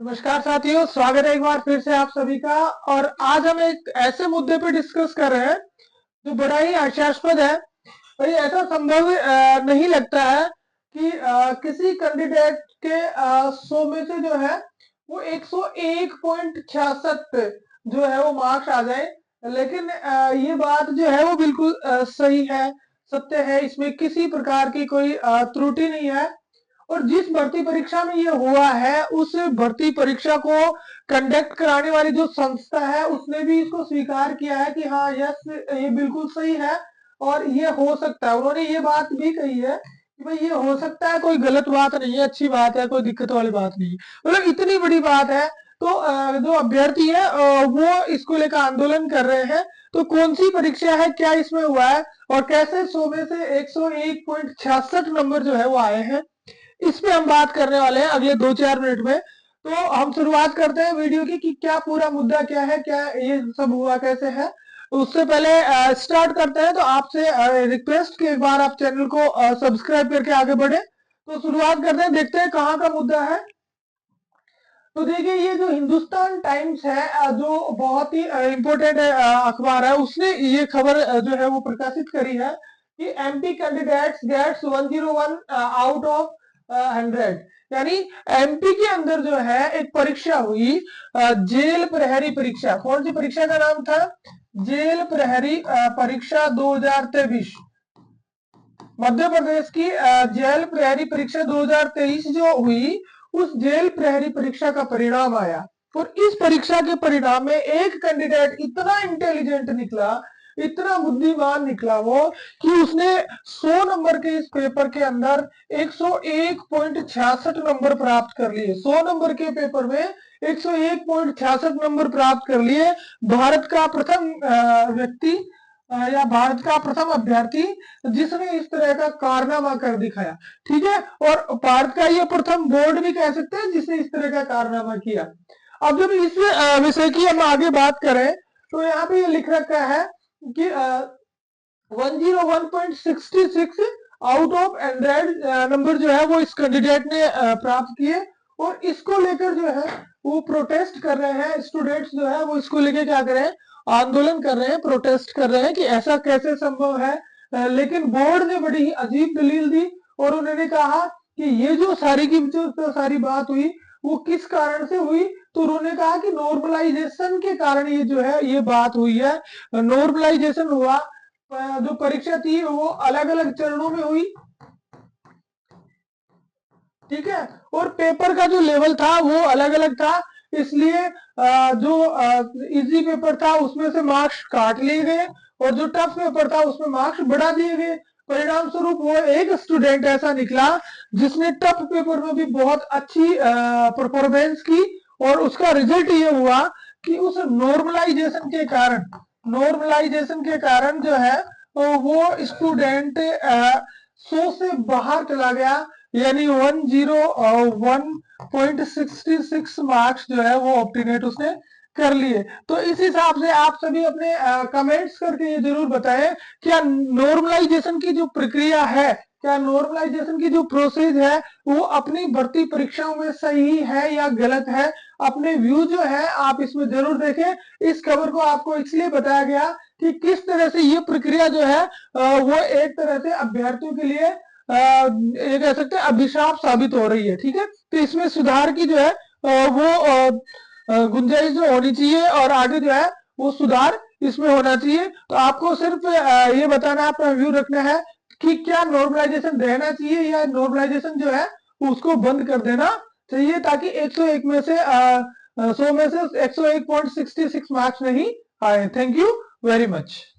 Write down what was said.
नमस्कार साथियों, स्वागत है एक बार फिर से आप सभी का। और आज हम एक ऐसे मुद्दे पे डिस्कस कर रहे हैं जो बड़ा ही हास्यास्पद है। भाई ऐसा संभव नहीं लगता है कि किसी कैंडिडेट के 100 में से जो है वो 101.66 जो है वो मार्क्स आ जाए। लेकिन ये बात जो है वो बिल्कुल सही है, सत्य है, इसमें किसी प्रकार की कोई त्रुटि नहीं है। और जिस भर्ती परीक्षा में ये हुआ है उस भर्ती परीक्षा को कंडक्ट कराने वाली जो संस्था है उसने भी इसको स्वीकार किया है कि हाँ यस ये बिल्कुल सही है और ये हो सकता है। उन्होंने ये बात भी कही है कि भाई ये हो सकता है, कोई गलत बात नहीं है, अच्छी बात है, कोई दिक्कत वाली बात नहीं है। मतलब इतनी बड़ी बात है। तो जो अभ्यर्थी है वो इसको लेकर आंदोलन कर रहे हैं। तो कौन सी परीक्षा है, क्या इसमें हुआ है और कैसे 100 में से 101.66 नंबर जो है वो आए हैं, इस पे हम बात करने वाले हैं अगले 2-4 मिनट में। तो हम शुरुआत करते हैं वीडियो की कि क्या पूरा मुद्दा क्या है, क्या ये सब हुआ कैसे है। उससे पहले स्टार्ट करते हैं तो आपसे रिक्वेस्ट कि एक बार आप चैनल को सब्सक्राइब करके आगे बढ़े। तो शुरुआत करते हैं, देखते हैं कहाँ का मुद्दा है। तो देखिए, ये जो हिंदुस्तान टाइम्स है जो बहुत ही इम्पोर्टेंट अखबार है, उसने ये खबर जो है वो प्रकाशित करी है कि MP candidates gets 101 out of 100। यानी एमपी के अंदर जो है एक परीक्षा हुई, जेल प्रहरी परीक्षा। कौन सी परीक्षा का नाम था? जेल प्रहरी परीक्षा 2023। मध्य प्रदेश की जेल प्रहरी परीक्षा 2023 जो हुई, उस जेल प्रहरी परीक्षा का परिणाम आया। और इस परीक्षा के परिणाम में एक कैंडिडेट इतना इंटेलिजेंट निकला, इतना बुद्धिमान निकला वो, कि उसने 100 नंबर के इस पेपर के अंदर 101.66 नंबर प्राप्त कर लिए। 100 नंबर के पेपर में 101.66 नंबर प्राप्त कर लिए। भारत का प्रथम व्यक्ति या भारत का प्रथम अभ्यर्थी जिसने इस तरह का कारनामा कर दिखाया। ठीक है, और भारत का ये प्रथम बोर्ड भी कह सकते हैं जिसने इस तरह का कारनामा किया। अब जब इस विषय की हम आगे बात करें तो यहाँ पे ये लिख रखा है कि 101.66 आउट ऑफ 100 नंबर जो है वो इस कैंडिडेट ने प्राप्त किए। और इसको लेकर जो है वो प्रोटेस्ट कर रहे हैं। स्टूडेंट्स जो है वो इसको लेकर क्या कर रहे हैं? आंदोलन कर रहे हैं, प्रोटेस्ट कर रहे हैं कि ऐसा कैसे संभव है। लेकिन बोर्ड ने बड़ी ही अजीब दलील दी और उन्होंने कहा कि ये जो सारी की जो सारी बात हुई वो किस कारण से हुई। तो उन्होंने कहा कि नॉर्मलाइजेशन के कारण ये जो है ये बात हुई है। नॉर्मलाइजेशन हुआ, जो परीक्षा थी वो अलग अलग चरणों में हुई। ठीक है, और पेपर का जो लेवल था वो अलग अलग था। इसलिए जो इजी पेपर था उसमें से मार्क्स काट लिए गए और जो टफ पेपर था उसमें मार्क्स बढ़ा दिए गए। परिणाम स्वरूप वो एक स्टूडेंट ऐसा निकला जिसने टफ पेपर में भी बहुत अच्छी परफॉर्मेंस की और उसका रिजल्ट ये हुआ कि उस नॉर्मलाइजेशन के कारण जो है वो स्टूडेंट 100 से बाहर चला गया। यानी 101.66 मार्क्स जो है वो ऑब्टेनेट उसने कर लिए। तो इस हिसाब से आप सभी अपने कमेंट्स करके ये जरूर बताएं, क्या नॉर्मलाइजेशन की जो प्रक्रिया है, क्या नॉर्मलाइजेशन की जो प्रोसेस है वो अपनी भर्ती परीक्षाओं में सही है या गलत है। अपने व्यू जो है आप इसमें जरूर देखें। इस खबर को आपको इसलिए बताया गया कि किस तरह से ये प्रक्रिया जो है वो एक तरह से अभ्यर्थियों के लिए ये कह सकते हैं अभिशाप साबित हो रही है। ठीक है, तो इसमें सुधार की जो है वो गुंजाइश जो होनी चाहिए और आगे जो है वो सुधार इसमें होना चाहिए। तो आपको सिर्फ ये बताना, अपना व्यू रखना है कि क्या नॉर्मलाइजेशन रहना चाहिए या नॉर्मलाइजेशन जो है उसको बंद कर देना चाहिए, ताकि 101 में से 100 में से 101.66 मार्क्स नहीं आए। Thank you very much.